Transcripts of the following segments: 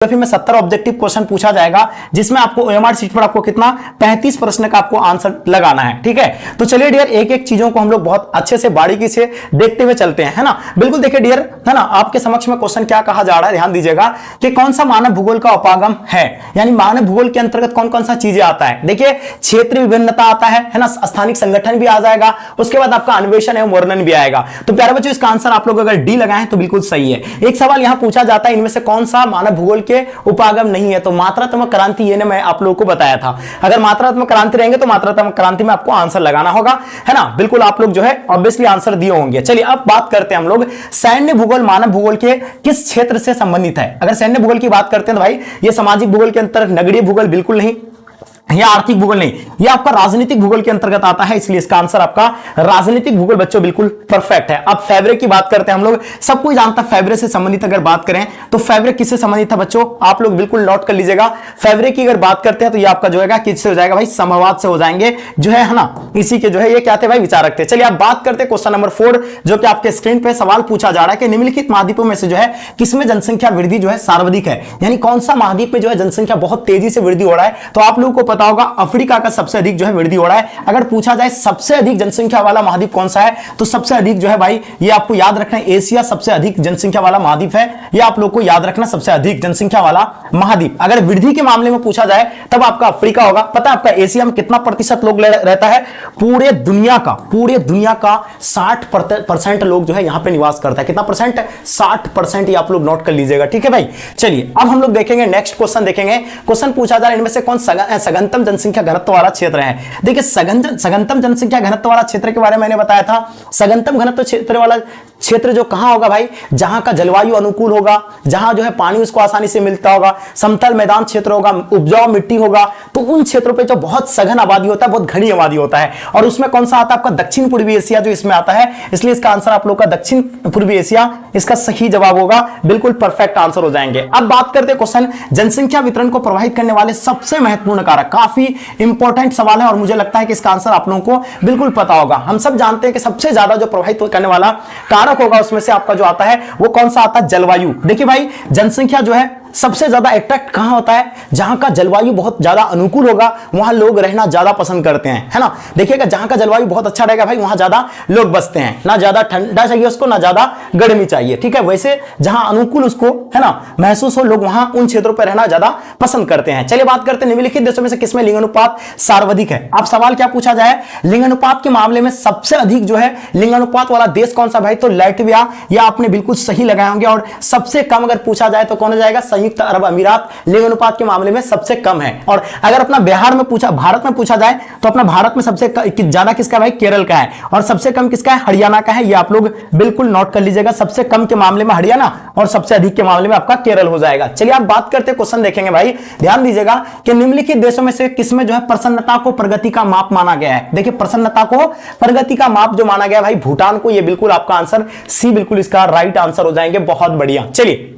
Geography में 70 objective question पूछा जाएगा, जिसमें आपको ओएमआर शीट पर आपको कितना 35 प्रश्न का आपको आंसर लगाना है। ठीक है, तो चलिए डियर एक एक चीजों को हम लोग बहुत अच्छे से बारीकी से देखते हुए चलते हैं, है ना। बिल्कुल देखिए डियर, है ना, आपके समक्ष में क्वेश्चन क्या कहा जा रहा है, ध्यान दीजिएगा कि कौन सा मानव भूगोल का उपागम है, यानी मानव भूगोल के अंतर्गत कौन कौन सा चीजें आता है। देखिए क्षेत्र विभिन्नता आता है ना, स्थानिक संगठन भी आ जाएगा, उसके बाद आपका अन्वेषण एवं वर्णन भी आएगा। तो प्यारे बच्चों इसका आंसर आप लोग अगर डी लगाएं तो बिल्कुल सही है। एक सवाल यहां पूछा जाता है इनमें से कौन सा मानव भूगोल के उपागम नहीं है, तो मात्रात्मक क्रांति, ये ना मैं आप लोगों को बताया था। अगर मात्रात्मक क्रांति रहेंगे तो मात्रात्मक क्रांति में आपको आंसर लगाना होगा, है ना। बिल्कुल आप लोग जो है ऑब्वियसली आंसर दिए होंगे। चलिए अब बात करते हैं हम लोग सैन्य भूगोल मानव भूगोल के किस क्षेत्र से संबंधित है। अगर सैन्य भूगोल की बात करते हैं तो भाई ये सामाजिक भूगोल के अंतर्गत, नगरीय भूगोल बिल्कुल नहीं, यह आर्थिक भूगोल नहीं, यह आपका राजनीतिक भूगोल के अंतर्गत आता है, इसलिए इसका आंसर आपका राजनीतिक भूगोल बच्चों बिल्कुल परफेक्ट है। अब फेवरे की बात करते हैं हम लोग, सब कोई जानता है फेवरे से संबंधित अगर बात करें तो फेवरे किससे संबंधित था बच्चों, आप लोग बिल्कुल नोट कर लीजिएगा। फेवरे की अगर बात करते हैं तो ये आपका जो है किससे हो जाएगा भाई, समवाद से हो जाएंगे, जो है ना, इसी के जो है ये क्या थे भाई, विचारक थे। चलिए आप बात करते हैं क्वेश्चन नंबर 4, जो कि आपके स्क्रीन पे सवाल पूछा जा रहा है कि निम्नलिखित महाद्वीपों में से जो है किसमें जनसंख्या वृद्धि जो है सर्वाधिक है, यानी कौन सा महाद्वीप में जो है जनसंख्या बहुत तेजी से वृद्धि हो रहा है। तो आप लोगों को पता होगा अफ्रीका का सबसे अधिक जो है वृद्धि हो रहा है। अगर पूछा जाए सबसे अधिक जनसंख्या वाला महाद्वीप कौन सा है, तो सबसे अधिक जो है भाई ये आपको याद रखना है, एशिया सबसे अधिक जनसंख्या वाला महाद्वीप है, ये आप लोग को याद रखना, सबसे अधिक जनसंख्या वाला महाद्वीप। अगर वृद्धि के मामले में पूछा जाए तब आपका अफ्रीका होगा। पता है आपका एशिया में कितना प्रतिशत लोग रहता है, पूरे दुनिया का 60% लोग जो है यहां पे निवास करता है। कितना परसेंट, 60%, ये आप लोग नोट कर लीजिएगा। ठीक है भाई, चलिए अब हम लोग देखेंगे नेक्स्ट क्वेश्चन देखेंगे। क्वेश्चन पूछा जा रहा है इनमें से कौन सघनतम जनसंख्या घनत्व वाला क्षेत्र है। देखिए सघनतम जनसंख्या घनत्व वाला क्षेत्र के बारे में मैंने बताया था। सघनतम घनत्व क्षेत्र वाला क्षेत्र जो कहां होगा भाई, जहां का जलवायु अनुकूल होगा, जहां जो है पानी उसको आसानी से मिलता होगा, समतल मैदान क्षेत्र होगा, उपजाऊ मिट्टी होगा, तो उन क्षेत्रों पे जो बहुत सघन आबादी होता है, बहुत घनी आबादी होता है। और उसमें कौन सा आता है आपका, दक्षिण पूर्वी एशिया जो इसमें आता है, इसलिए इसका आंसर आप लोग का दक्षिण पूर्वी एशिया इसका सही जवाब होगा, बिल्कुल परफेक्ट आंसर हो जाएंगे। अब बात करते हैं क्वेश्चन जनसंख्या वितरण को प्रभावित करने वाले सबसे महत्वपूर्ण कारक, काफी इंपॉर्टेंट सवाल है और मुझे लगता है कि इसका आंसर आप लोगों को बिल्कुल पता होगा। हम सब जानते हैं कि सबसे ज्यादा जो प्रभावित करने वाला कारक होगा उसमें से आपका जो आता है वो कौन सा आता है, जलवायु। देखिए भाई जनसंख्या जो है सबसे ज्यादा अट्रैक्ट कहां होता है, जहां का जलवायु बहुत ज्यादा अनुकूल होगा, वहां लोग रहना ज्यादा पसंद करते हैं, है ना। देखिएगा जहां का जलवायु बहुत अच्छा रहेगा भाई, वहां ज्यादा लोग बसते हैं, ना ज्यादा ठंडा चाहिए उसको, ना ज्यादा गर्मी चाहिए। ठीक है, वैसे जहां अनुकूल उसको, है ना, महसूस हो, लोग वहां उन क्षेत्रों पर रहना ज्यादा पसंद करते हैं। चलिए बात करते हैं निम्नलिखित देशों में से किसमें लिंगानुपात सर्वाधिक है। अब सवाल क्या पूछा जाए, लिंगानुपात के मामले में सबसे अधिक जो है लिंगानुपात वाला देश कौन सा भाई, तो लातविया, यह आपने बिल्कुल सही लगाए होंगे। और सबसे कम अगर पूछा जाए तो कौन हो जाएगा, संयुक्त अरब अमीरात लिंगानुपात के मामले में सबसे कम है। और अगर अपना बिहार में पूछा, भारत में पूछा जाए तो अपना भारत में सबसे ज्यादा किसका भाई, केरल का है, और सबसे कम किसका है, हरियाणा का है। ये आप लोग बिल्कुल नोट कर लीजिएगा, सबसे कम के मामले में हरियाणा और सबसे अधिक के मामले में आपका केरल हो जाएगा। चलिए आप बात करते हैं, क्वेश्चन देखेंगे भाई, ध्यान दीजिएगा कि निम्नलिखित देशों में से किसमें जो है प्रसन्नता को प्रगति का माप माना गया है। देखिए प्रसन्नता को प्रगति का माप जो माना गया भाई, भूटान को, ये बिल्कुल आपका आंसर सी, बिल्कुल इसका राइट आंसर हो जाएंगे। बहुत बढ़िया। चलिए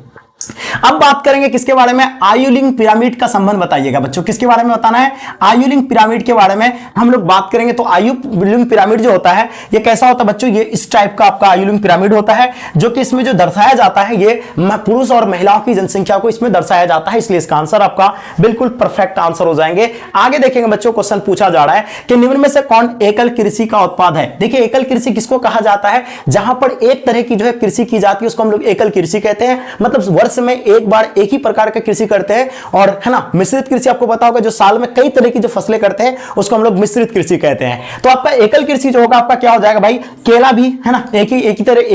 अब बात करेंगे किसके बारे में, आयुलिंग पिरामिड का संबंध बताइएगा बच्चों, किसके बारे में बताना है, आयुलिंग पिरामिड के बारे में हम लोग बात करेंगे। तो आयुलिंग पिरामिड जो होता है ये कैसा होता है बच्चों, ये इस टाइप का आपका आयुलिंग पिरामिड होता है, जो कि इसमें जो दर्शाया जाता है ये पुरुष और महिलाओं की जनसंख्या को इसमें दर्शाया जाता है, इसलिए इसका आंसर आपका बिल्कुल परफेक्ट आंसर हो जाएंगे। आगे देखेंगे बच्चों, क्वेश्चन पूछा जा रहा है कि निम्न में से कौन एकल कृषि का उत्पाद है। देखिए एकल कृषि किसको कहा जाता है, जहां पर एक तरह की जो है कृषि की जाती है उसको हम लोग एकल कृषि कहते हैं, मतलब वर्ष में एक बार एक ही प्रकार का कृषि करते हैं। और है ना, मिश्रित कृषि आपको पता होगा, जो साल में कई तरह की जो फसलें करते हैं उसको हम लोग मिश्रित कृषि कहते हैं। तो आपका एकल कृषि जो होगा आपका क्या हो जाएगा भाई, केला भी, है ना, एक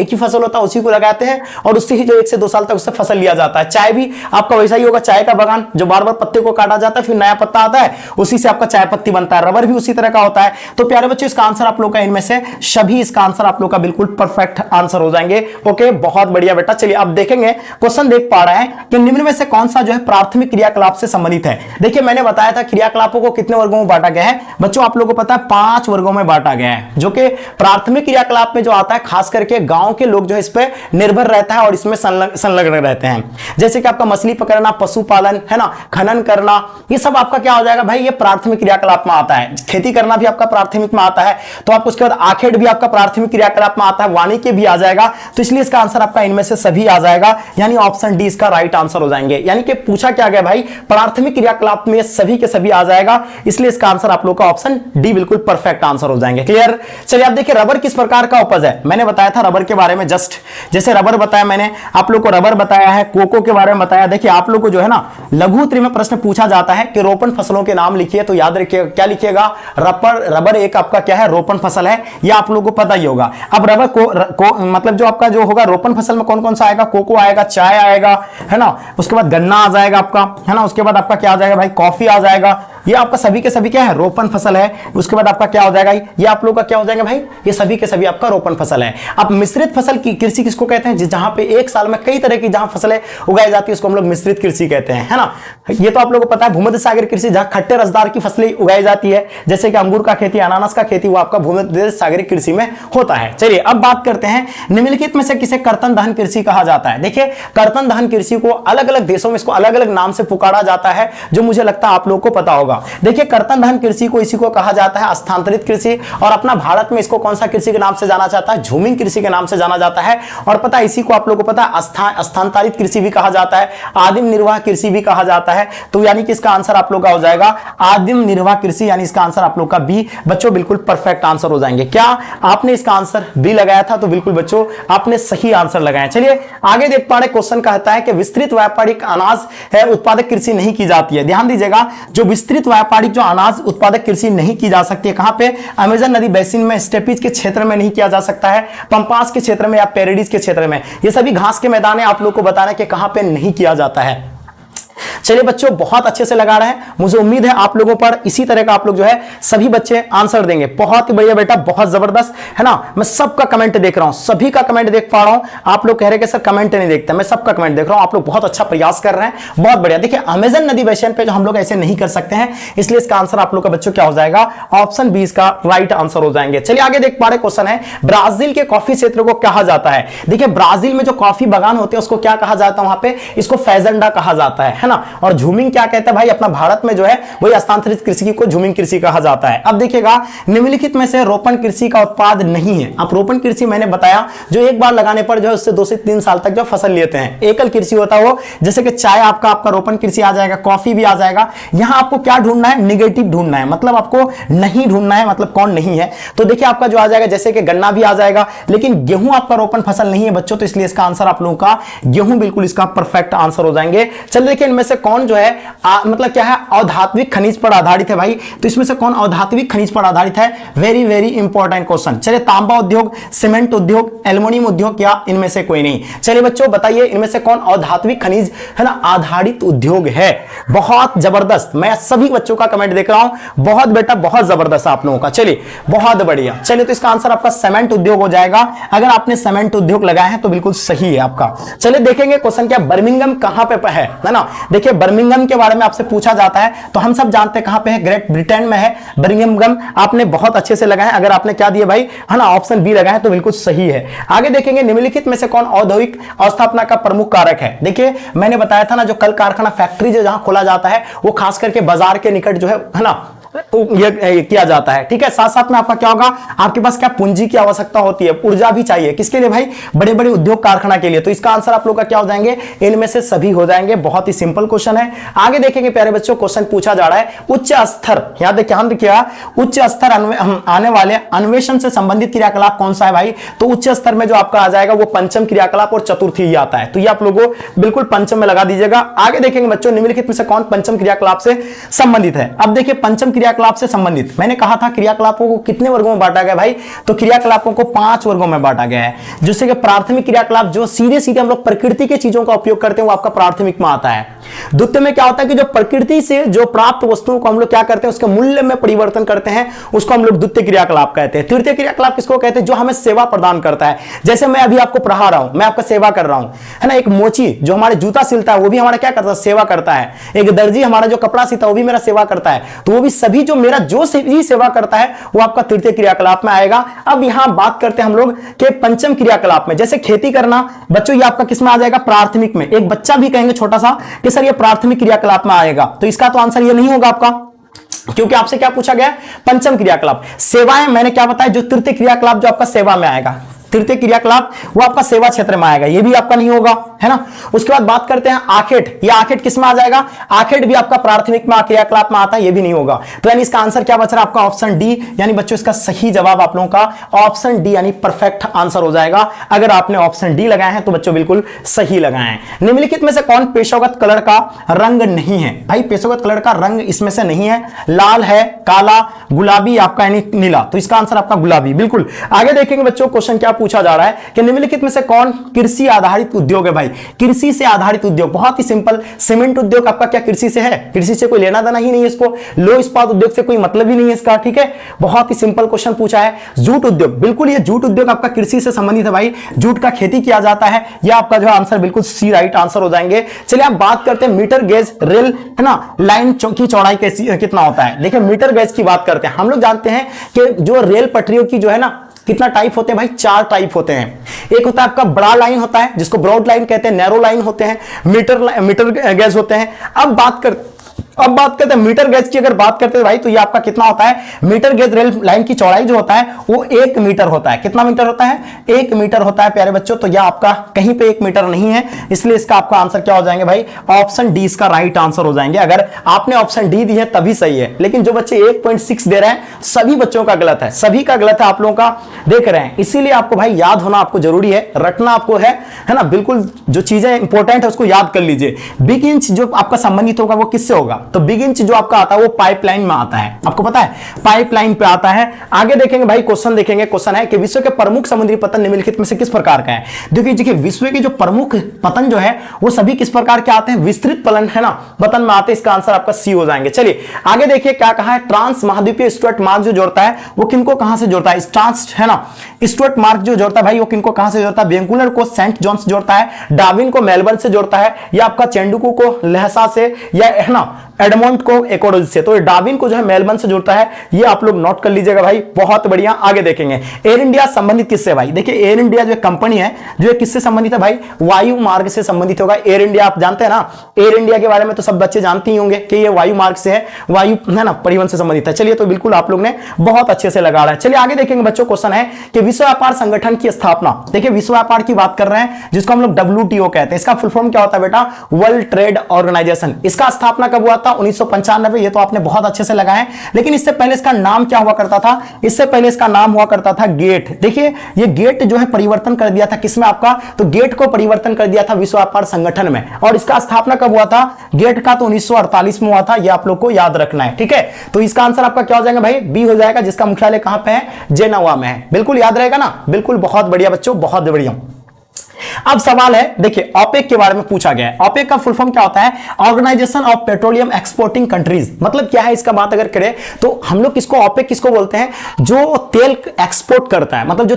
ही फसल होता है, उसी को लगाते हैं और उससे ही जो 1 से 2 साल तक उससे फसल लिया जाता है। चाय भी आपका वैसा ही होगा, चाय का बागान जो बार बार पत्ते को काटा जाता है, फिर नया पत्ता आता है, उसी से आपका चाय पत्ती बनता है। रबर भी उसी तरह का होता है। तो प्यारे बच्चों इसका आंसर आप लोग का इनमें से सभी, इसका आंसर आप लोग का बिल्कुल परफेक्ट आंसर हो जाएंगे। ओके, बहुत बढ़िया बेटा। चलिए अब देखेंगे, क्वेश्चन देख पा रहे हैं कि निम्न में से कौन सा जो है प्राथमिक क्रियाकलाप से संबंधित है। देखिए मैंने बताया था क्रियाकलापों को कितने वर्गों में बांटा गया है बच्चों, आप लोगों को पता है 5 वर्गों में बांटा गया है, जो कि प्राथमिक क्रियाकलाप में जो आता है खास करके गांव के लोग जो है इस पे निर्भर रहता है और इसमें संलग्न रहते हैं। जैसे कि आपका मछली पकड़ना, पशुपालन, है ना, खनन करना, ये सब आपका क्या हो जाएगा भाई, ये प्राथमिक क्रियाकलाप में आता है। खेती करना भी आपका प्राथमिक में आता है। तो आप उसके बाद आखेट भी आपका प्राथमिक क्रियाकलाप में आता है, वाणिज्य भी आ जाएगा। तो इसलिए इसका आंसर आपका इनमें से सभी आ जाएगा, यानी ऑप्शन ऑप्शन डी इसका राइट आंसर हो जाएंगे। यानी कि पूछा क्या गया भाई, प्राथमिक क्रियाकलाप में सभी के सभी आ जाएगा, इसलिए इसका आंसर आप लोग का ऑप्शन डी बिल्कुल परफेक्ट आंसर हो जाएंगे। क्लियर? चलिए आप देखिए रबर किस प्रकार का उपज है, मैंने बताया था रबर के बारे में, जस्ट जैसे रबर बताया मैंने आप लोग को, रबर बताया है, कोको के बारे में बताया। देखिए आप लोग को जो है ना लघु उत्तरीय में प्रश्न पूछा जाता है कि रोपण फसलों के नाम लिखिए, तो याद रखिए क्या लिखिएगा, रबर एक आपका क्या है, रोपण फसल है, यह आप लोगों को पता ही होगा। अब रबर को मतलब जो आपका जो होगा रोपण फसल में कौन कौन सा आएगा, कोको आएगा, चाय आएगा, है ना, उसके बाद गन्ना आ जाएगा आपका, है ना, उसके बाद आपका क्या आ जाएगा भाई, कॉफी आ जाएगा, ये आपका सभी के सभी क्या है, रोपण फसल है। उसके बाद आपका क्या हो जाएगा, ये आप लोग का क्या हो जाएगा भाई, ये सभी के सभी आपका रोपण फसल है। अब मिश्रित फसल की कृषि किसको कहते हैं, जहां पे एक साल में कई तरह की जहां फसलें उगाई जाती है उसको हम लोग मिश्रित कृषि कहते हैं, है ना। ये तो आप लोगों को पता है। भूमध्य सागर कृषि जहां खट्टे रसदार की फसलें उगाई जाती है, जैसे कि अंगूर का खेती, अनानास का खेती, वो आपका भूमध्य सागरीय कृषि में होता है। चलिए अब बात करते हैं निम्नलिखित में से किसे कर्तन दहन कृषि कहा जाता है। देखिए कर्तन दहन कृषि को अलग अलग देशों में इसको अलग अलग नाम से पुकारा जाता है, जो मुझे लगता है आप लोगों को पता होगा। देखिए कर्तन दहन कृषि को इसी को कहा जाता है स्थानांतरित कृषि, और अपना भारत में इसको कौन सा कृषि के नाम से जाना जाता है, झूमिंग कृषि के नाम से जाना जाता है। और पता है इसी को आप लोगों को पता है स्थानांतरित कृषि भी कहा जाता है, आदिम निर्वाह कृषि भी कहा जाता है। तो यानी कि इसका आंसर आप लोग का हो जाएगा आदिम निर्वाह कृषि, यानी इसका आंसर आप लोग का बी। बच्चों बिल्कुल परफेक्ट आंसर हो जाएंगे। क्या आपने इसका आंसर बी लगाया था, तो बिल्कुल बच्चों आपने सही आंसर लगाया। चलिए आगे देख पा रहे, क्वेश्चन कहता है कि विस्तृत व्यापारिक अनाज है उत्पादक कृषि नहीं की जाती है। ध्यान दीजिएगा, जो विस्तृत व्यापारिक जो अनाज उत्पादक कृषि नहीं की जा सकती है, कहां पे, अमेजन नदी बेसिन में, स्टेपीज के क्षेत्र में नहीं किया जा सकता है, पंपास के क्षेत्र में या पेरिडीज के क्षेत्र में, ये सभी घास के मैदान है, आप लोग को बताना है कि कहां पे नहीं किया जाता है। चलिए बच्चों बहुत अच्छे से लगा रहे हैं, मुझे उम्मीद है आप लोगों पर इसी तरह का आप लोग जो है सभी बच्चे आंसर देंगे। बहुत ही बढ़िया बेटा, बहुत जबरदस्त, है ना। मैं सबका कमेंट देख रहा हूं, सभी का कमेंट देख पा रहा हूं। आप लोग कह रहे हैं कि सर कमेंट नहीं देखते, मैं सबका कमेंट देख रहा हूं। आप लोग बहुत अच्छा प्रयास कर रहे हैं, बहुत बढ़िया। देखिए अमेजन नदी बेसिन पे जो हम लोग ऐसे नहीं कर सकते हैं, इसलिए इसका आंसर आप लोग का बच्चों क्या हो जाएगा, ऑप्शन बी इसका राइट आंसर हो जाएंगे। चलिए आगे देख पा रहे, क्वेश्चन है ब्राजील के कॉफी क्षेत्र को कहा जाता है। देखिए ब्राजील में जो कॉफी बागान होते हैं उसको क्या कहा जाता है, वहां पे इसको फैजेंडा कहा जाता है ना। और झूमिंग क्या कहता है भाई, अपना भारत में जो है वही स्थानांतरित कृषि को झूमिंग कृषि कहा जाता है। अब देखिएगा निम्नलिखित में से रोपण कृषि का उत्पाद नहीं है। अब रोपण कृषि मैंने बताया जो एक बार लगाने पर जो है उससे 2 से 3 साल तक जो फसल लेते हैं। एकल कृषि होता है वो, जैसे कि चाय आपका रोपण कृषि आ जाएगा, कॉफी भी आ जाएगा। यहां आपको क्या ढूंढना है, निगेटिव ढूंढना है, मतलब आपको नहीं ढूंढना है, मतलब कौन नहीं है। तो देखिए आपका जो आ जाएगा, जैसे कि गन्ना भी आ जाएगा, लेकिन गेहूं आपका रोपण फसल नहीं है बच्चों, तो इसलिए इसका आंसर आप लोगों का गेहूं बिल्कुल इसका परफेक्ट आंसर हो जाएंगे। चलिए देखिए इनमें से कौन जो है मतलब क्या है, अधात्विक खनिज पर आधारित है भाई। तो इसमें से कौन अधात्विक खनिज पर आधारित है, वेरी वेरी इंपॉर्टेंट क्वेश्चन। चलिए तांबा उद्योग, सीमेंट उद्योग, एल्युमिनियम उद्योग, या इनमें से कोई नहीं। चलिए बच्चों बताइए इनमें से कौन अधात्विक खनिज है ना आधारित उद्योग है। बहुत जबरदस्त, मैं सभी बच्चों का कमेंट देख रहा हूं, बहुत बेटा बहुत जबरदस्त आप लोगों का। चलिए बहुत बढ़िया। चलिए तो इसका आंसर आपका सीमेंट उद्योग हो जाएगा। अगर आपने सीमेंट उद्योग लगाया है तो बिल्कुल सही है आपका। चलिए देखेंगे क्वेश्चन क्या, बर्मिंघम कहां पे है ना। देखिए बर्मिंघम के बारे में आपसे पूछा जाता है, तो हम सब जानते हैं कहां पे है, ग्रेट ब्रिटेन में है बर्मिंघम। आपने बहुत अच्छे से लगाया, अगर आपने क्या दिया भाई, है ना, ऑप्शन बी लगाया तो बिल्कुल सही है। आगे देखेंगे निम्नलिखित में से कौन औद्योगिक अवस्थापना का प्रमुख कारक है। देखिए मैंने बताया था ना, जो कल कारखाना फैक्ट्री जो जहां खोला जाता है वो खास करके बाजार के निकट जो है ना ये किया जाता है। ठीक है, साथ साथ में आपका क्या होगा, आपके पास क्या पूंजी की आवश्यकता होती है, ऊर्जा भी चाहिए, किसके लिए भाई, बड़े बड़े उद्योग कारखाना के लिए। तो इसका आंसर आप लोग का क्या हो जाएंगे, इनमें से सभी हो जाएंगे। बहुत ही सिंपल क्वेश्चन है। आगे देखेंगे प्यारे बच्चों, क्वेश्चन पूछा जा रहा है उच्च स्तर, याद रखिएगा उच्च स्तर आने वाले अन्वेषण से संबंधित क्रियाकलाप कौन सा है भाई। तो उच्च स्तर में जो आपका आ जाएगा वो पंचम क्रियाकलाप और चतुर्थी ही आता है। तो ये आप लोगों बिल्कुल पंचम में लगा दीजिएगा। आगे देखेंगे बच्चों निम्नलिखित में से कौन पंचम क्रियाकलाप से संबंधित है। अब देखिए पंचम क्रियाकलाप से संबंधित, मैंने कहा था क्रियाकलापों को कितने वर्गों में बांटा गया भाई, तो क्रियाकलापों को 5 वर्गों में बांटा गया है। जिससे कि प्राथमिक क्रियाकलाप जो सीधे सीधे हम लोग प्रकृति की चीजों का उपयोग करते हैं वो आपका प्राथमिक में आता है। द्वितीय में क्या होता है कि जो प्रकृति से जो प्राप्त वस्तुओं को हम लोग क्या करते हैं उसके मूल्य में परिवर्तन करते हैं, उसको हम लोग द्वितीय क्रियाकलाप कहते हैं। तृतीय क्रियाकलाप किसको कहते हैं, जो हमें सेवा प्रदान करता है। जैसे मैं अभी आपको पढ़ा रहा हूं, मैं आपका सेवा कर रहा हूं, है ना। एक मोची जो हमारे जूता सिलता है वो भी हमारा क्या करता है, सेवा करता है। एक दर्जी हमारा जो कपड़ा सीता है वो भी मेरा सेवा करता है। तो वो भी सभी जो मेरा जो सेवा करता है वो आपका तृतीय क्रियाकलाप में आएगा। अब यहां बात करते हैं हम लोग के पंचम क्रियाकलाप में, जैसे खेती करना बच्चों, ये आपका किसमें आ जाएगा, प्राथमिक में। एक बच्चा भी कहेंगे छोटा सा कि सर ये प्राथमिक क्रियाकलाप में आएगा, तो इसका तो आंसर ये नहीं होगा आपका, क्योंकि आपसे क्या पूछा गया, पंचम क्रियाकलाप। सेवाएं मैंने क्या बताया, जो तृतीय क्रियाकलाप जो आपका सेवा में आएगा। तृतीय क्रियाकलाप वो आपका सेवा क्षेत्र में आएगा, ये भी आपका नहीं होगा, है ना। उसके बाद बात करते हैं आखेट, ये आखेट किस में आ जाएगा, आखेट भी आपका प्राथमिक में क्रियाकलाप में आता है, ये भी नहीं होगा। तो यानी इसका आंसर क्या बच रहा है आपका ऑप्शन डी, यानी बच्चों इसका सही जवाब आप लोगों का ऑप्शन डी यानी परफेक्ट आंसर हो जाएगा। अगर आपने ऑप्शन डी लगाए हैं तो बच्चों बिल्कुल सही लगाए हैं। निम्नलिखित में से कौन पेशोगत कलर का रंग नहीं है, भाई पेशोगत कलर का रंग इसमें से नहीं है, लाल है, काला, गुलाबी आपका यानी नीला, तो इसका आंसर आपका गुलाबी। बिल्कुल आगे देखेंगे बच्चों क्वेश्चन क्या पूछा जा रहा है कि निम्नलिखित में से कौन कृषि आधारित उद्योग है। भाई कृषि से आधारित उद्योग बहुत ही सिंपल, सीमेंट उद्योग आपका क्या कृषि से है, कृषि से कोई लेना देना ही नहीं है इसको, लो इस्पात उद्योग से कोई मतलब ही नहीं है इसका, ठीक है। बहुत ही सिंपल क्वेश्चन पूछा है। जूट उद्योग, बिल्कुल ये जूट उद्योग आपका कृषि से संबंधित है भाई, जूट का खेती किया जाता है, यह आपका जो आंसर बिल्कुल सी राइट आंसर हो जाएंगे। चलिए आप बात करते हैं मीटर गेज रेल, है ना, लाइन की चौड़ाई कैसी कितना होता है। देखिए मीटर गेज की बात करते हैं, हम लोग जानते हैं कि जो रेल पटरियों की जो है ना कितना टाइप होते हैं भाई, 4 टाइप होते हैं। एक होता है आपका बड़ा लाइन होता है जिसको ब्रॉड लाइन कहते हैं, नैरो लाइन होते हैं, मीटर गेज होते हैं। अब बात करते हैं मीटर गेज की। अगर बात करते हैं भाई तो ये आपका कितना होता है, मीटर गेज रेल लाइन की चौड़ाई जो होता है वो 1 मीटर होता है। कितना मीटर होता है, 1 मीटर होता है प्यारे बच्चों। तो यह आपका कहीं पे 1 मीटर नहीं है, इसलिए इसका आपका आंसर क्या हो जाएंगे भाई, ऑप्शन डी इसका राइट आंसर हो जाएंगे। अगर आपने ऑप्शन डी दी है तभी सही है, लेकिन जो बच्चे 1.6 दे रहे हैं सभी बच्चों का गलत है, सभी का गलत है, आप लोगों का देख रहे हैं। इसीलिए आपको भाई याद होना आपको जरूरी है, रटना आपको है ना, बिल्कुल जो चीजें इंपॉर्टेंट है उसको याद कर लीजिए। बिग इंच जो आपका संबंधित होगा वो किससे होगा, तो बिग इंच जो आपका आता है वो पाइपलाइन में आता है, आपको पता है पाइपलाइन पे आता है। आगे देखेंगे भाई क्वेश्चन देखेंगे, क्वेश्चन है कि विश्व के प्रमुख समुद्री पतन निम्नलिखित में से किस प्रकार का है। देखिए विश्व के जो प्रमुख पतन जो है वो सभी किस प्रकार के आते हैं, विस्तृत पतन, है ना, पतन में आते हैं। इसका आंसर आपका सी हो जाएंगे। चलिए आगे देखिए क्या कहा है, ट्रांस महाद्वीपीय स्टुअर्ट मार्ग जो जोड़ता है वो किनको कहां से जोड़ता है, ट्रांस, है ना, स्टुअर्ट मार्ग जो जोड़ता है भाई वो किनको कहां से जोड़ता है, वैंकूवर को सेंट जॉन से जोड़ता है, डार्विन को मेलबर्न से जोड़ता है, या आपका चेंडूकू को लहसा से, या है ना एडमोंट को एकोडोज से। तो डार्विन को जो है मेलबर्न से जुड़ता है, ये आप लोग नोट कर लीजिएगा भाई, बहुत बढ़िया। आगे देखेंगे एयर इंडिया संबंधित किससे भाई, देखिए एयर इंडिया जो कंपनी है जो किससे संबंधित है भाई, वायु मार्ग से संबंधित होगा। एयर इंडिया आप जानते हैं ना, एयर इंडिया के बारे में तो सब बच्चे जानते ही होंगे कि ये वायु मार्ग से है, वायु, है ना, परिवहन से संबंधित है। चलिए तो बिल्कुल आप लोग ने बहुत अच्छे से लगा रहा है। चलिए आगे देखेंगे बच्चों, क्वेश्चन है कि विश्व व्यापार संगठन की स्थापना, देखिए विश्व व्यापार की बात कर रहे हैं जिसको हम लोग WTO कहते हैं, इसका फुल फॉर्म क्या होता है बेटा, वर्ल्ड ट्रेड ऑर्गेनाइजेशन। इसका स्थापना कब हुआ था, 1995। ये तो आपने बहुत अच्छे से लगाए, लेकिन इससे पहले इसका नाम क्या हुआ करता था, इससे पहले इसका नाम हुआ करता था गेट। देखिए ये गेट जो है परिवर्तन कर दिया था किसमें आपका, तो गेट को परिवर्तन कर दिया था विश्व व्यापार संगठन में। और इसका स्थापना कब हुआ था, गेट का तो 1948 में हुआ था, ये आप लोग को याद रखना है, ठीक है। तो इसका आंसर आपका क्या हो जाएगा भाई, बी हो जाएगा, जिसका मुख्यालय कहां पे है, जेनेवा में है। बिल्कुल याद रहेगा ना, बिल्कुल बहुत बढ़िया बच्चों, बहुत बढ़िया। अब सवाल है, देखिए ओपेक के बारे में पूछा गया है। ओपेक का फुल फॉर्म क्या होता है, Organisation of Petroleum Exporting Countries. मतलब क्या है इसका बात अगर करें तो हम लोग किसको ओपेक किसको बोलते हैं, जो तेल एक्सपोर्ट करता है, मतलब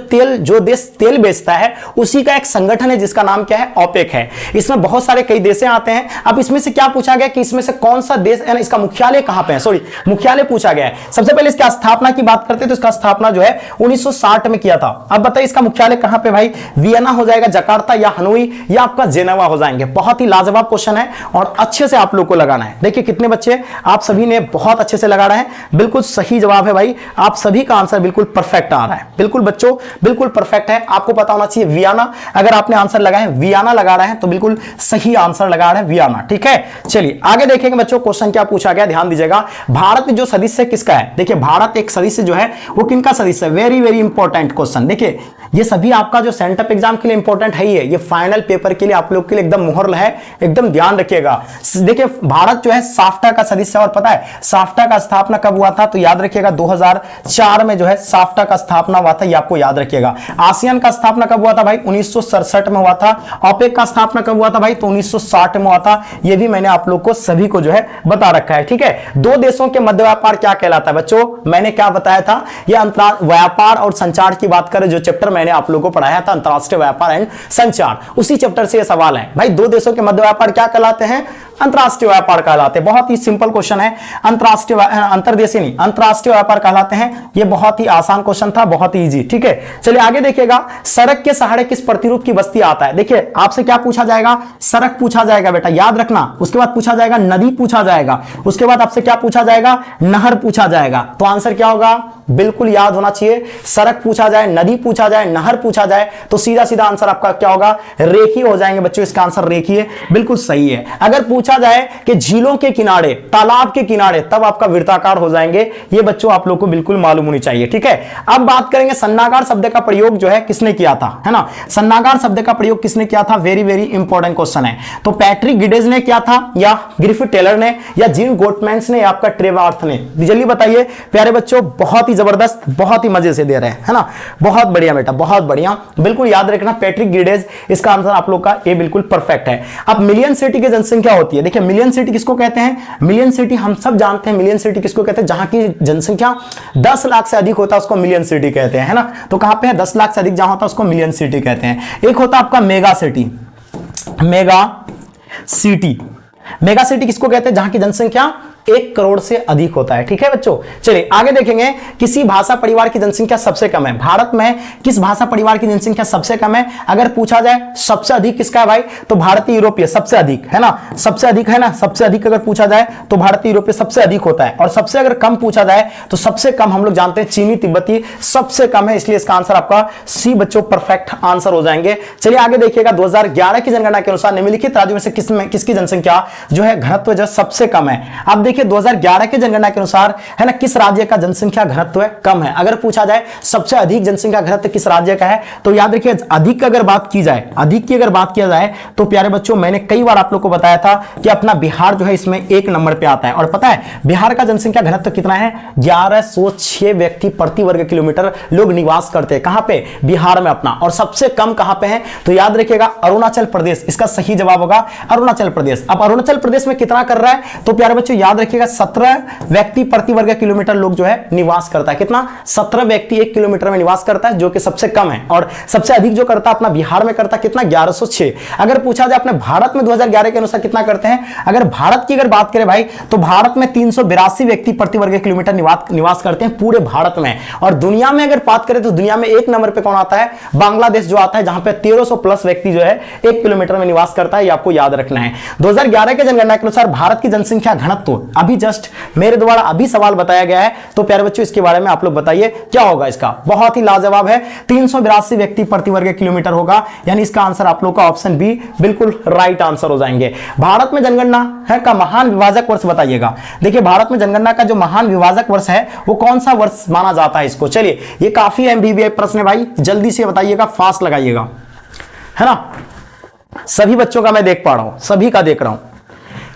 जो देश तेल बेचता है उसी का एक संगठन है जिसका नाम क्या है, ओपेक है। इसमें बहुत सारे कई देश आते हैं। अब इसमें से क्या पूछा गया कि इसमें से कौन सा देश है ना, इसका मुख्यालय कहां पे है, सॉरी मुख्यालय पूछा गया है। सबसे पहले इसकी स्थापना की बात करते हैं तो इसका स्थापना जो है 1960 में किया था। अब बताइए इसका मुख्यालय कहां पे भाई, वियना हो जाएगा, जकार्ता या हनोई, या आपका जेनेवा हो जाएंगे। बहुत ही लाजवाब क्वेश्चन है और अच्छे से आप लोग को लगाना है। देखिए कितने बच्चे आप सभी ने बहुत अच्छे से लगा रहे हैं, बिल्कुल सही जवाब है भाई, आप सभी का आंसर बिल्कुल परफेक्ट आ रहा है। बिल्कुल बच्चों बिल्कुल परफेक्ट है, आपको पता होना चाहिए वियना। अगर आपने आंसर लगाए वियना लगा रहे हैं तो बिल्कुल सही आंसर लगा रहे हैं वियना, ठीक है। चलिए आगे देखेंगे बच्चों, क्वेश्चन क्या पूछा गया, ध्यान दीजिएगा। भारत जो सदस्य किसका है, देखिए भारत एक सदस्य जो है वो किनका सदस्य है, वेरी वेरी इंपॉर्टेंट क्वेश्चन। देखिए ये सभी आपका जो सेंटअप एग्जाम के लिए इंपॉर्टेंट है ही है, ये फाइनल पेपर के लिए आप लोग के लिए एकदम मुहर है, एकदम ध्यान रखिएगा। देखिए भारत जो है साफ्टा का सदस्य, और पता है साफ्टा का स्थापना कब हुआ था, तो याद रखिएगा 2004 में जो है साफ्टा का स्थापना हुआ था, ये आपको याद रखिएगा। आसियान का स्थापना कब हुआ था भाई, 1967 में हुआ था। ओपेक का स्थापना कब हुआ था भाई, तो 1960 में हुआ था। ये भी मैंने आप लोग को सभी को जो है बता रखा है, ठीक है। दो देशों के मध्य व्यापार क्या कहलाता है बच्चों, मैंने क्या बताया था, ये अंतर्राष्ट्रीय व्यापार और संचार की बात करें, जो चैप्टर मैंने आप लोगों को पढ़ाया था अंतरराष्ट्रीय व्यापार एंड संचार, उसी चैप्टर से ये सवाल है भाई। दो देशों के मध्य व्यापार क्या कहलाते हैं, अंतरराष्ट्रीय व्यापार कहलाते हैं। बहुत ही सिंपल क्वेश्चन है, अंतरराष्ट्रीय अंतरदेशीय नहीं, अंतरराष्ट्रीय व्यापार कहलाते हैं। ये बहुत ही आसान क्वेश्चन था, बहुत ही इजी। ठीक है, चलिए आगे देखिएगा, सड़क के सहारे किस प्रतिरूप की बस्ती आता है। देखिए आपसे क्या पूछा जाएगा, सड़क पूछा जाएगा बेटा, याद रखना। उसके बाद पूछा जाएगा नदी पूछा जाएगा, उसके बाद आपसे क्या पूछा जाएगा, नहर पूछा जाएगा। तो आंसर क्या होगा, बिल्कुल याद होना चाहिए, सड़क पूछा जाए, नदी पूछा जाए, नहर पूछा जाए तो सीधा सीधा आंसर आपका क्या होगा, रेखीय हो जाएंगे बच्चों। इसका आंसर रेखीय बिल्कुल सही है। अगर पूछा जाए कि झीलों के किनारे, तालाब के किनारे, तब आपका वृत्ताकार हो जाएंगे। ये बच्चों आप लोग को बिल्कुल मालूम होनी चाहिए। ठीक है, अब बात करेंगे सन्नागार शब्द का प्रयोग जो है किसने किया था, है ना। सन्नागार शब्द का प्रयोग किसने किया था, वेरी वेरी इंपॉर्टेंट क्वेश्चन है। तो पैट्रिक गिडेज ने किया था, या ग्रिफिथ टेलर ने, या जिम गोटमैन्स ने, या आपका ट्रेवार्थ ने। जल्दी बताइए प्यारे बच्चों, बहुत ही जबरदस्त, बहुत ही मजे से दे रहे हैं, है ना। बहुत बढ़िया बेटा, बहुत बढ़िया, बिल्कुल याद रखना पैट्रिक गिडेज। इसका आंसर आप लोग का ये बिल्कुल परफेक्ट है। अब मिलियन सिटी की जनसंख्या होती है, देखिए मिलियन सिटी किसको कहते हैं, मिलियन सिटी हम सब जानते हैं। मिलियन सिटी किसको कहते हैं, जहां की जनसंख्या 10 लाख से अधिक होता है उसको मिलियन सिटी कहते हैं, है ना। तो कहां पे है, 10 लाख से अधिक जहां होता है उसको मिलियन सिटी कहते हैं। एक होता है आपका mega city, mega city, mega city किसको कहते हैं, जहां की जनसंख्या 1 करोड़ से अधिक होता है। ठीक है बच्चों, चलिए आगे देखेंगे, किसी भाषा परिवार की जनसंख्या सबसे कम है। भारत में किस भाषा परिवार की जनसंख्या सबसे कम है। अगर पूछा जाए सबसे अधिक किसका है भाई, तो भारतीय यूरोपीय सबसे अधिक, है ना, सबसे अधिक है ना, सबसे अधिक अगर पूछा जाए तो भारतीय यूरोपीय सबसे अधिक होता है। और सबसे अगर कम पूछा जाए तो सबसे कम हम लोग जानते हैं चीनी तिब्बती सबसे कम है, इसलिए इसका आंसर आपका सी बच्चों परफेक्ट आंसर हो जाएंगे। चलिए आगे देखिएगा, 2011 की जनगणना के अनुसार निम्नलिखित राज्यों में से किसकी जनसंख्या जो है घनत्व जो सबसे कम है। आप देखिए 2011 के जनगणना के अनुसार, है ना, किस राज्य का जनसंख्या घनत्व कम है। अगर पूछा जाए सबसे अधिक जनसंख्या घनत्व किस राज्य का है, तो याद रखिए अधिक अगर बात की जाए, अधिक की अगर बात किया जाए तो प्यारे बच्चों मैंने कई बार आप लोग को बताया था कि अपना बिहार जो है इसमें 1 नंबर पे आता है। और पता है बिहार का जनसंख्या घनत्व कितना है, 1106 व्यक्ति प्रति वर्ग किलोमीटर लोग निवास करते हैं। कहां पे, बिहार में अपना। और सबसे कम कहां पे है, तो याद रखिएगा अरुणाचल प्रदेश, इसका सही जवाब होगा अरुणाचल प्रदेश। अब अरुणाचल प्रदेश में कितना कर रहा है, तो प्यारे बच्चों याद रखिएगा 17 व्यक्ति प्रति वर्ग किलोमीटर लोग जो है निवास करता है। कितना, 17 व्यक्ति 1 किलोमीटर में निवास करता है, जो कि सबसे कम है। और सबसे अधिक जो करता है अपना बिहार में करता है कितना, 1106। अगर पूछा जाए अपने भारत में 2011 के अनुसार कितना करते हैं, अगर भारत की अगर बात करें भाई तो भारत में 382 व्यक्ति प्रति वर्ग किलोमीटर निवास करते हैं पूरे भारत में। और दुनिया में अगर बात करें तो दुनिया में 1 नंबर पे कौन आता है, बांग्लादेश जो आता है, जहां पे 1300 प्लस व्यक्ति जो है 1 किलोमीटर में निवास करता है। ये आपको याद रखना है। 2011 के जनगणना के अनुसार भारत की जनसंख्या घनत्व, अभी जस्ट मेरे द्वारा अभी सवाल बताया गया है, तो प्यारे बच्चों इसके बारे में आप लोग बताइए क्या होगा इसका। बहुत ही लाजवाब है, 382 व्यक्ति प्रति वर्ग किलोमीटर होगा, यानी इसका आंसर आप लोग का ऑप्शन बी बिल्कुल राइट आंसर हो जाएंगे। भारत में जनगणना है का महान विभाजक वर्ष बताइएगा। देखिए भारत में जनगणना का जो महान विभाजक वर्ष है वो कौन सा वर्ष माना जाता है इसको। चलिए ये काफी एमबीबीएस प्रश्न है भाई, जल्दी से बताइएगा, फास्ट लगाइएगा, है ना। सभी बच्चों का मैं देख पा रहा हूं, सभी का देख रहा हूं,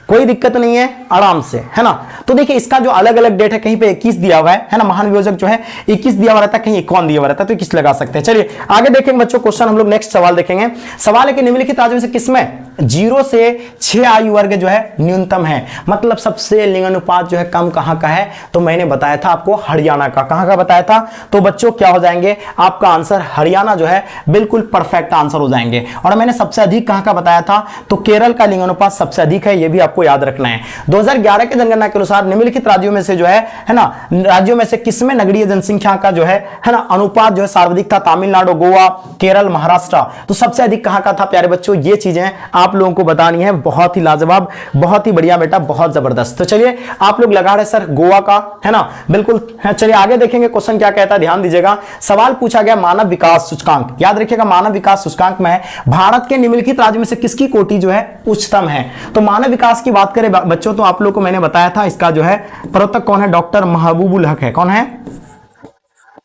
कोई दिक्कत नहीं है, आराम से, है ना। तो देखिए इसका जो अलग अलग डेट है, कहीं पे 21 दिया हुआ है ना, महान विभाजक जो है 21 दिया हुआ रहता है, कहीं 51 दिया हुआ रहता है, तो 21 लगा सकते हैं। चलिए आगे देखेंगे बच्चों क्वेश्चन, हम लोग नेक्स्ट सवाल देखेंगे। सवाल है कि निम्नलिखित राज्यों में से किसमें 0 से 6 आयु वर्ग जो है न्यूनतम है, मतलब सबसे लिंगानुपात जो है कम कहां का है, तो मैंने बताया था आपको हरियाणा का। कहां का बताया था, तो बच्चों क्या हो जाएंगे, आपका आंसर हरियाणा जो है बिल्कुल परफेक्ट आंसर हो जाएंगे। और मैंने सबसे अधिक कहां का बताया था, तो केरल का लिंगानुपात सबसे अधिक है, यह भी आपको याद रखना है। 2011 के जनगणना के अनुसार निम्नलिखित राज्यों में से जो है ना, राज्यों में से किसमें नगरीय जनसंख्या का जो है ना अनुपात जो है सर्वाधिक था, तमिलनाडु, गोवा, केरल, महाराष्ट्र। तो सबसे अधिक कहां का था प्यारे बच्चों, ये चीजें आप लोगों को बतानी है। बहुत ही लाजवाब, बहुत ही बढ़िया बेटा, बहुत जबरदस्त। तो चलिए आप लोग लगा रहे सर गोवा का, है ना, बिल्कुल। चलिए आगे देखेंगे क्वेश्चन क्या कहता है, ध्यान दीजिएगा। सवाल पूछा गया मानव विकास सूचकांक, याद रखिएगा मानव विकास सूचकांक में भारत के निम्नलिखित राज्यों में से किसकी कोटि जो है उच्चतम है। तो मानव विकास की बात करें बच्चों तो आप लोग को मैंने बताया था इसका जो है प्रवर्तक कौन है, डॉक्टर महबूब उल हक है। कौन है,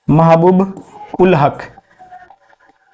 महबूब उल हक,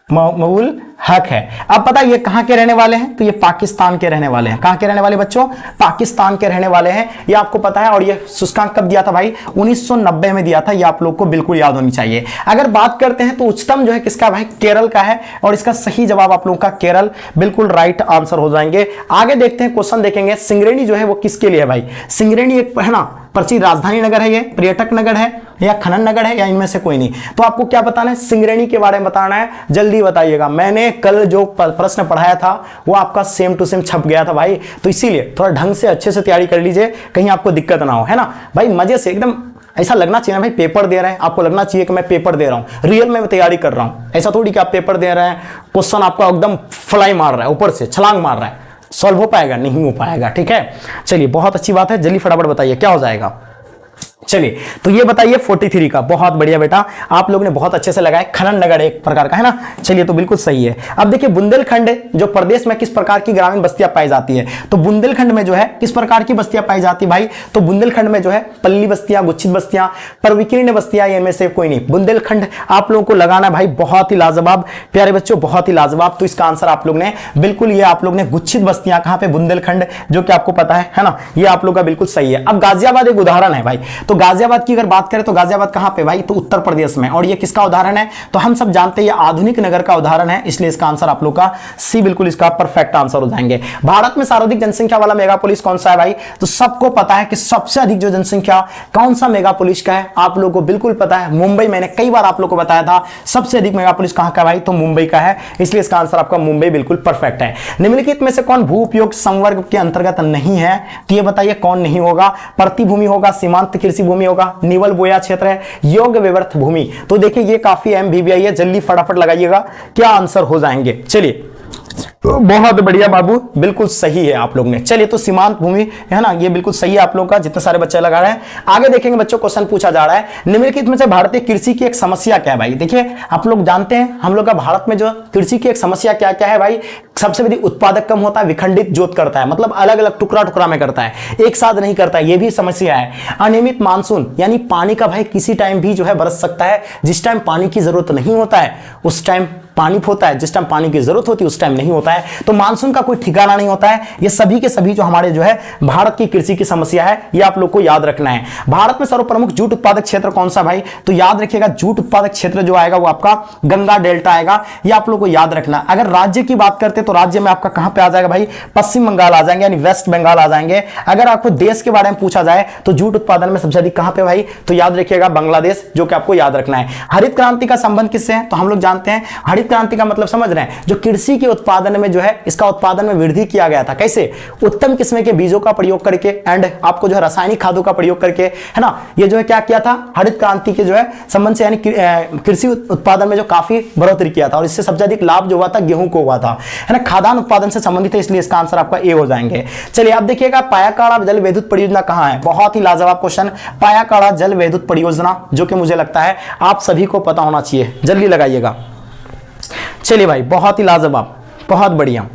महबूब हक है। अब पता ये कहां के रहने वाले हैं, तो ये पाकिस्तान के रहने वाले हैं। कहां के रहने वाले बच्चों, पाकिस्तान के रहने वाले हैं, ये आपको पता है। और ये सूचकांक कब दिया था भाई, 1990 में दिया था, ये आप लोग को बिल्कुल याद होनी चाहिए। अगर बात करते हैं तो उच्चतम जो है किसका भाई, केरल का है, और इसका सही जवाब आप लोगों का केरल बिल्कुल राइट आंसर हो जाएंगे। आगे देखते हैं क्वेश्चन देखेंगे, सिंगरेणी जो है वो किसके लिए है भाई। सिंगरेणी एक है ना प्रसिद्ध राजधानी नगर है, ये पर्यटक नगर है, या खनन नगर है या इनमें से कोई नहीं। तो आपको क्या बताना है, सिंगरेणी के बारे में बताना है, जल्दी बताइएगा। मैंने कल जो प्रश्न पढ़ाया था वो आपका सेम टू सेम छप गया था भाई, तो इसीलिए थोड़ा ढंग से अच्छे से तैयारी कर लीजिए, कहीं आपको दिक्कत ना हो, है ना भाई। मजे से एकदम ऐसा लगना चाहिए ना भाई पेपर दे रहे हैं, आपको लगना चाहिए कि मैं पेपर दे रहा हूं, रियल में तैयारी कर रहा हूं। ऐसा थोड़ी कि आप पेपर दे रहे हैं, क्वेश्चन आपका एकदम फ्लाई मार रहा है, ऊपर से छलांग मार रहा है, सॉल्व हो पाएगा? नहीं हो पाएगा, ठीक है। चलिए बहुत अच्छी बात है, जल्दी फटाफट बताइए क्या हो जाएगा। चलिए तो ये बताइए 43 का, बहुत बढ़िया बेटा, आप लोग ने बहुत अच्छे से लगाया। खनन नगर एक प्रकार का है ना, चलिए तो बिल्कुल सही है। अब देखिए बुंदेलखंड जो प्रदेश में किस प्रकार की ग्रामीण बस्तियां पाई जाती है, तो बुंदेलखंड में जो है किस प्रकार की बस्तियां पाई जाती है भाई, तो बुंदेलखंड में जो है पल्ली बस्तियां, गुच्छित बस्तियां, परविकीर्ण बस्तियां, इनमें से कोई नहीं। बुंदेलखंड आप लोगों को लगाना भाई, बहुत ही लाजवाब प्यारे बच्चों, बहुत ही लाजवाब। तो इसका आंसर आप लोग ने बिल्कुल, ये आप लोग ने गुच्छित बस्तियां, कहां पे, बुंदेलखंड, जो कि आपको पता है ना, ये आप लोग का बिल्कुल सही है। अब गाजियाबाद एक उदाहरण है भाई, तो गाजियाबाद की अगर बात करें तो गाजियाबाद कहां पे भाई, तो उत्तर प्रदेश में, और ये किसका उदाहरण है, तो हम सब जानते हैं ये आधुनिक नगर का उदाहरण है, इसलिए इसका आंसर आप लोग का सी बिल्कुल इसका परफेक्ट आंसर हो जाएंगे। भारत में सर्वाधिक जनसंख्या वाला मेगापोलिस कौन सा है भाई, तो सबको पता है कि सबसे अधिक जो जनसंख्या कौन सा मेगापोलिस का है, आप लोगों को बिल्कुल पता है, मुंबई। मैंने कई बार आप लोग को बताया था सबसे अधिक मेगापोलिस कहां का भाई, तो मुंबई का है, इसलिए इसका आंसर आपका मुंबई बिल्कुल परफेक्ट है। निम्नलिखित में से कौन भू उपयोग संवर्ग के अंतर्गत नहीं है, तो ये बताइए कौन नहीं होगा, प्रतिभूमि होगा, सीमांत कृषि भूमि होगा, निवल बोया क्षेत्र है, योग्य विवर्त भूमि। तो देखिए ये काफी एमवीवीआई है, जल्दी फटाफट लगाइएगा क्या आंसर हो जाएंगे। चलिए बहुत बढ़िया बाबू, बिल्कुल सही है आप लोग ने। चलिए तो सीमांत भूमि है ना, ये बिल्कुल सही है आप लोग का, जितने सारे बच्चे लगा रहे हैं। आगे देखेंगे बच्चों, क्वेश्चन पूछा जा रहा है, निम्नलिखित में से भारतीय कृषि की एक समस्या क्या है भाई। देखिए आप लोग जानते हैं हम लोग का भारत में जो कृषि की एक समस्या क्या क्या है भाई, सबसे बड़ी उत्पादक कम होता है, विखंडित जोत करता है, मतलब अलग अलग टुकड़ा टुकड़ा में करता है, एक साथ नहीं करता है, ये भी समस्या है। अनियमित मानसून, यानी पानी का भाई किसी टाइम भी जो है बरस सकता है, जिस टाइम पानी की जरूरत नहीं होता है उस टाइम पानी होता है, जिस टाइम पानी की जरूरत होती है उस टाइम नहीं होता है। तो मानसून का कोई ठिकाना नहीं होता है। ये सभी के सभी जो हमारे जो है भारत की कृषि की समस्या है, ये आप लोग को याद रखना है। भारत में सर्वप्रमुख जूट उत्पादक क्षेत्र कौन सा भाई, तो याद रखिएगा जूट उत्पादक क्षेत्र जो आएगा वो आपका गंगा डेल्टा आएगा, ये आप लोग को याद रखना। अगर राज्य की बात करते तो राज्य में आपका कहां पे आ जाएगा भाई, पश्चिम बंगाल आ जाएंगे, यानी वेस्ट बंगाल आ जाएंगे। अगर आपको देश के बारे में पूछा जाए तो जूट उत्पादन में सबसे अधिक कहां पे भाई, तो याद रखिएगा बांग्लादेश, जो कि आपको याद रखना है। हरित क्रांति का संबंध किससे है, तो हम लोग जानते हैं हरित क्रांति का मतलब समझ रहे हैं, जो कृषि के उत्पादन में जो है इसका उत्पादन में वृद्धि किया गया था। कैसे, उत्तम किस्म के बीजों का प्रयोग करके एंड आपको जो है रासायनिक खादों का प्रयोग करके, है ना, ये जो है क्या किया था, हरित क्रांति के जो है संबंध से, यानी कृषि उत्पादन में जो काफी बढ़ोतरी किया था, और इससे सबसे अधिक लाभ जो हुआ था गेहूं को हुआ था, है ना, खाद्यान्न उत्पादन से संबंधित है, इसलिए इसका आंसर आपका ए हो जाएंगे। चलिए आप देखिएगा पायाकाड़ा जल विद्युत परियोजना कहां है, बहुत ही लाजवाब क्वेश्चन, पायाकाड़ा जल विद्युत परियोजना, जो कि मुझे लगता है आप सभी को पता होना चाहिए, जल्दी लगाइएगा। चलिए भाई बहुत ही लाजवाब, बहुत बढ़िया,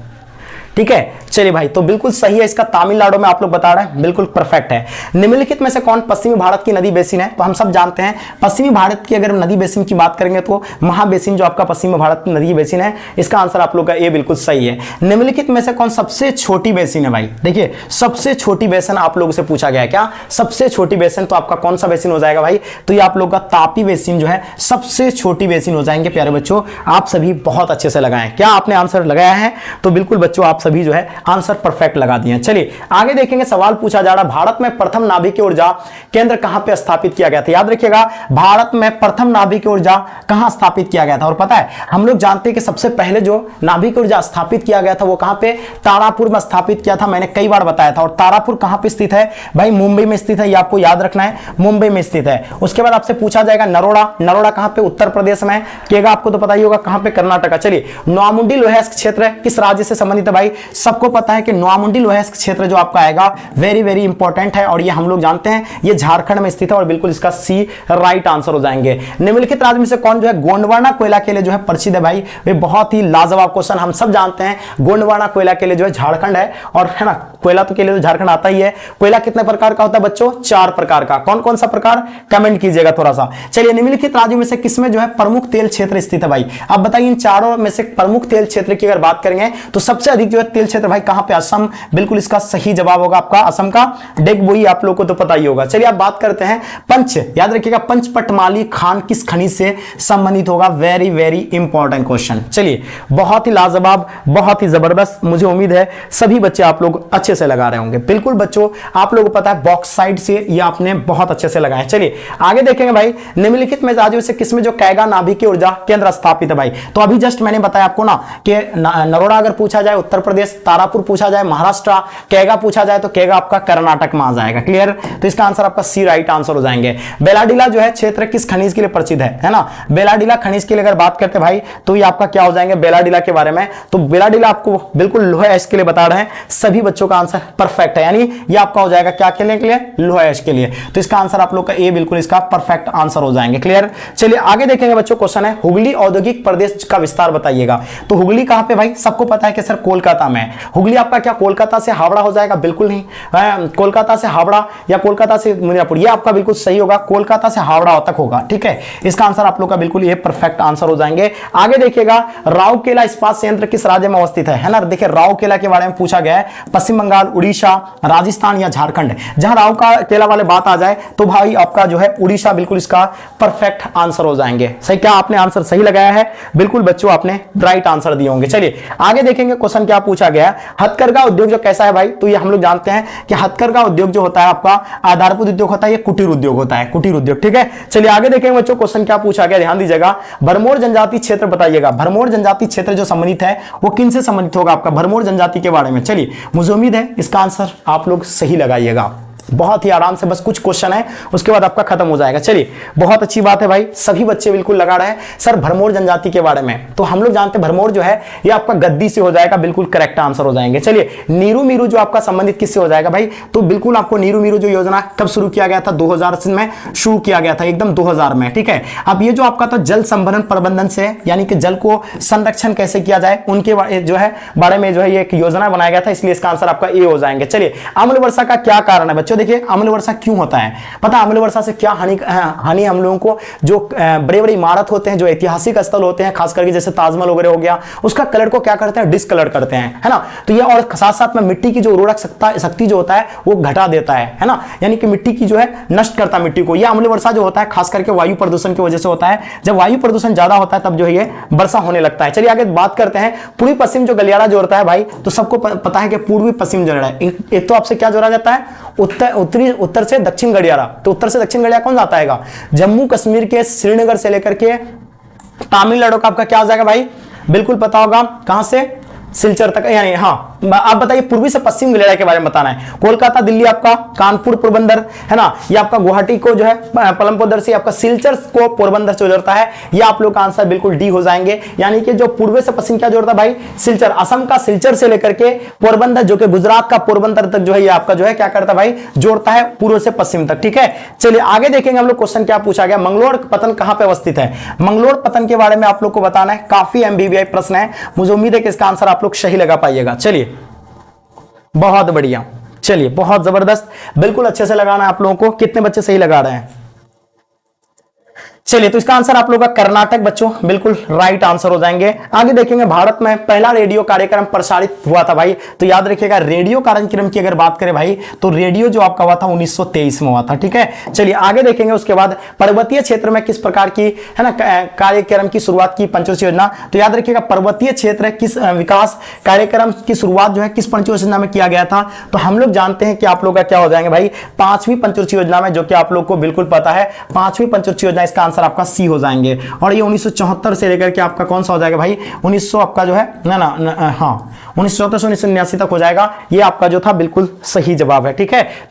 ठीक है। चलिए भाई तो बिल्कुल सही है, इसका तमिलनाडु में आप लोग बता रहे हैं, बिल्कुल परफेक्ट है। निम्नलिखित में से कौन पश्चिमी भारत की नदी बेसिन है, तो हम सब जानते हैं पश्चिमी भारत की अगर नदी बेसिन की बात करेंगे तो महाबेसिन जो आपका पश्चिमी भारत की नदी बेसिन है, इसका आंसर आप लोग का ए बिल्कुल सही है। निम्नलिखित में से कौन सबसे छोटी बेसिन है भाई, देखिए सबसे छोटी बेसिन आप लोगों से पूछा गया है क्या, सबसे छोटी बेसिन, तो आपका कौन सा बेसिन हो जाएगा भाई, तो ये आप लोग का तापी बेसिन जो है सबसे छोटी बेसिन हो जाएंगे। प्यारे बच्चों आप सभी बहुत अच्छे से लगाएं, क्या आपने आंसर लगाया है, तो बिल्कुल बच्चों आप सभी जो है आंसर परफेक्ट लगा दिए। चलिए आगे देखेंगे, सवाल पूछा जा रहा है भारत में प्रथम नाभिकीय ऊर्जा केंद्र कहां पे स्थापित किया गया था। याद रखिएगा भारत में प्रथम नाभिकीय ऊर्जा कहां स्थापित किया गया था, और पता है हम लोग जानते हैं कि सबसे पहले जो नाभिकीय ऊर्जा स्थापित किया गया था वो कहां पे, तारापुर में स्थापित किया था, मैंने कई बार बताया था। और तारापुर कहां पे स्थित है भाई, मुंबई में स्थित है, ये आपको याद रखना है, मुंबई में स्थित है। उसके बाद आपसे पूछा जाएगा नरोड़ा, नरोड़ा कहां पे, उत्तर प्रदेश में, केगा आपको तो पता ही होगा कहां पे, कर्नाटक। चलिए नौमुंडी लोहास्क क्षेत्र किस राज्य से संबंधित है भाई, सबको पता है कि नौमुंडी लोहास्क क्षेत्र जो आपका आएगा वेरी वेरी इंपॉर्टेंट है, और ये हम लोग जानते हैं ये झारखंड में स्थित है, और बिल्कुल इसका सी राइट आंसर हो जाएंगे। निम्नलिखित राज्य में से कौन जो है गोंडवाना कोयला के लिए जो है प्रसिद्ध है भाई, वे बहुत ही लाजवाब क्वेश्चन, हम सब जानते हैं गोंडवाना कोयला के लिए जो है झारखंड है, और है ना कोयला तो के लिए तो झारखंड आता ही है। कोयला कितने प्रकार का होता है बच्चों, 4 प्रकार का, कौन कौन सा प्रकार, कमेंट कीजिएगा थोड़ा सा। चलिए निम्नलिखित राज्यों में से किसमें जो है प्रमुख तेल क्षेत्र स्थित है भाई, अब बताइए इन चारों में से प्रमुख तेल क्षेत्र की अगर बात करेंगे तो सबसे अधिक जो है तेल क्षेत्र भाई भाई कहां पे, असम, बिल्कुल इसका सही जवाब होगा आपका असम का डेगबोई, आप लोगों को तो पता ही होगा। चलिए आप बात करते हैं पंच, याद रखिएगा पंचपटमाली खान किस खनिज से संबंधित होगा, वेरी वेरी इंपॉर्टेंट क्वेश्चन। चलिए बहुत ही लाजवाब, बहुत ही जबरदस्त, मुझे उम्मीद है सभी बच्चे आप लोग अच्छे से लगा रहे होंगे। बिल्कुल बच्चों आप लोगों को पता है बॉक्साइट से ये आपने बहुत अच्छे से लगाए। चलिए आगे देखेंगे भाई, निम्नलिखित में से किसमें जो कैगा नाभिकीय ऊर्जा केंद्र स्थापित है भाई, तो अभी जस्ट मैंने बताया आपको ना कि नरोडा अगर पूछा जाए उत्तर प्रदेश, तारापुर पूछा जाए महाराष्ट्र, कैगा पूछा जाए तो कैगा आपका कर्नाटक में आ जाएगा। क्लियर, तो इसका आंसर आपका सी राइट आंसर हो जाएंगे। बेलाडीला जो है क्षेत्र किस खनिज के लिए प्रसिद्ध है ना, बेलाडीला खनिज के लिए अगर बात करते भाई तो ये आपका क्या हो जाएंगे बेलाडीला के बारे में, तो बेलाडीला आपको बिल्कुल लोहा एश के लिए बता रहे हैं, सभी बच्चों का आंसर परफेक्ट है, यानी ये आपका हो जाएगा क्या के लिए, लोहा एश के लिए, तो इसका आंसर आप लोग का ए बिल्कुल इसका परफेक्ट आंसर हो जाएंगे। क्लियर, चलिए आगे देखेंगे बच्चों, क्वेश्चन है हुगली औद्योगिक प्रदेश का विस्तार बताइएगा। तो हुगली कहां पे भाई, सबको पता है कि सर कोलकाता में। हुगली आपका क्या कोलकाता से हावड़ा हो जाएगा, बिल्कुल नहीं, कोलकाता से हावड़ा या कोलकाता से मिर्जापुर, ये आपका बिल्कुल सही होगा, कोलकाता से हावड़ा तक होगा। ठीक है, इसका आंसर आप लोग का बिल्कुल ये परफेक्ट आंसर हो जाएंगे। आगे देखिएगा राउरकेला इस्पात संयंत्र किस राज्य में अवस्थित है ना, देखिए राउरकेला के बारे में पूछा गया है, पश्चिम बंगाल, उड़ीसा, राजस्थान या झारखंड। जहां राउरकेला वाले बात आ जाए तो भाई आपका जो है उड़ीसा बिल्कुल इसका परफेक्ट आंसर हो जाएंगे। सही, क्या आपने आंसर सही लगाया है, बिल्कुल बच्चों आपने राइट आंसर दिए होंगे। चलिए आगे देखेंगे क्वेश्चन क्या पूछा गया, हथकरघा उद्योग जो कैसा है भाई, तो ये हम लोग जानते हैं कि हथकरघा उद्योग जो होता है आपका आधारभूत उद्योग होता है, ये कुटीर उद्योग होता है, कुटीर उद्योग। ठीक है, चलिए आगे देखेंगे बच्चों क्वेश्चन क्या पूछा गया, ध्यान दीजिएगा, भरमौर जनजाति क्षेत्र बताइएगा। भरमौर जनजाति क्षेत्र जो संबंधित है वो किन से संबंधित होगा आपका, भरमौर जनजाति के बारे में। चलिए मुझे उम्मीद है इसका आंसर आप लोग सही लगाइएगा, बहुत ही आराम से, बस कुछ क्वेश्चन है उसके बाद आपका खत्म हो जाएगा। चलिए बहुत अच्छी बात है भाई, सभी बच्चे बिल्कुल लगा रहे हैं सर भरमौर जनजाति के बारे में, तो हम लोग जानते हैं भरमौर जो है ये आपका गद्दी से हो जाएगा, बिल्कुल करेक्ट आंसर हो जाएंगे। चलिए नीरू मीरू जो आपका संबंधित किससे हो जाएगा भाई, तो बिल्कुल आपको नीरू मीरू जो योजना कब शुरू किया गया था, 2000 में शुरू किया गया था, एकदम 2000 में। ठीक है, अब ये जो आपका तो जल संभरण प्रबंधन से, यानी कि जल को संरक्षण कैसे किया जाए उनके जो है बारे में जो है ये एक योजना बनाया गया था, इसलिए इसका आंसर आपका ए हो जाएंगे। चलिए अम्ल वर्षा का क्या कारण है बच्चों, देखिए अम्ल वर्षा क्यों होता है, पता अम्ल वर्षा से क्या हानि हम लोगों को, जो बड़े बड़े इमारत होते हैं, जो ऐतिहासिक स्थल होते हैं, खास करके जैसे ताजमहल वगैरह हो गया, उसका कलर को क्या करते हैं, डिसकलर करते हैं, है ना। तो ये और साथ साथ में मिट्टी की जो उर्वरक शक्ति जो होता है वो घटा देता है ना, यानी कि मिट्टी की जो है नष्ट करता है मिट्टी को। ये अम्ल वर्षा जो होता है खास करके वायु प्रदूषण की वजह से होता है, जब वायु प्रदूषण ज्यादा होता है तब जो है ये वर्षा होने लगता है। चलिए आगे बात करते हैं, पूर्वी पश्चिम जो गलियारा जो होता है भाई, तो सबको पता है कि पूर्वी पश्चिम जोड़ा है, एक तो आपसे क्या जोड़ा जाता है, उत्तर से दक्षिण गलियारा, तो उत्तर से दक्षिण गलियारा कौन जाता है, जम्मू कश्मीर के श्रीनगर से लेकर के तमिलनाडु का आपका क्या हो जाएगा भाई, बिल्कुल पता होगा कहां से, सिलचर तक, यानी हाँ आप बताइए पूर्वी से पश्चिम गलियारा के बारे में बताना है। कोलकाता दिल्ली आपका कानपुर पोरबंदर है ना, ये आपका गुवाहाटी को जो है पलमपोदर से, आपका सिलचर को पोरबंदर से जोड़ता है, ये आप लोग का आंसर बिल्कुल डी हो जाएंगे। यानी कि जो पूर्व से पश्चिम क्या जोड़ता है भाई, सिलचर, असम का सिलचर से लेकर के पोरबंदर, जो कि गुजरात का पोरबंदर तक जो है ये आपका जो है क्या करता है भाई, जोड़ता है पूर्व से पश्चिम तक। ठीक है, चलिए आगे देखेंगे हम लोग क्वेश्चन क्या पूछा गया, मंगलोर पतन कहां पे अवस्थित है, मंगलोर पतन के बारे में आप लोग को बताना है, काफी एमबीबीआई प्रश्न है, मुझे उम्मीद है कि इसका आंसर आप लोग सही लगा पाइएगा। चलिए बहुत बढ़िया, चलिए बहुत जबरदस्त, बिल्कुल अच्छे से लगाना है आप लोगों को, कितने बच्चे सही लगा रहे हैं। चलिए तो इसका आंसर आप लोगों का कर्नाटक बच्चों बिल्कुल राइट आंसर हो जाएंगे। आगे देखेंगे भारत में पहला रेडियो कार्यक्रम प्रसारित हुआ था भाई, तो याद रखिएगा रेडियो कार्यक्रम की अगर बात करें भाई तो रेडियो जो आपका हुआ था 1923 में हुआ था। ठीक है, चलिए आगे देखेंगे उसके बाद पर्वतीय क्षेत्र में किस प्रकार की है ना कार्यक्रम की शुरुआत की पंचवर्षीय योजना, तो याद रखिएगा पर्वतीय क्षेत्र किस विकास कार्यक्रम की शुरुआत जो है किस पंचवर्षीय योजना में किया गया था, तो हम लोग जानते हैं कि आप लोग का क्या हो जाएंगे भाई, 5वीं पंचवर्षीय योजना में, जो कि आप लोग को बिल्कुल पता है 5वीं पंचवर्षीय योजना, इसका आपका सी हो जाएंगे। और ये 1974 से लेकर के आपका कौन सा हो जाएगा भाई, 1900 आपका जो है हाँ 1974 से 1979 तक हो जाएगा, ये आपका जो था बिल्कुल सही जवाब है। ठीक है,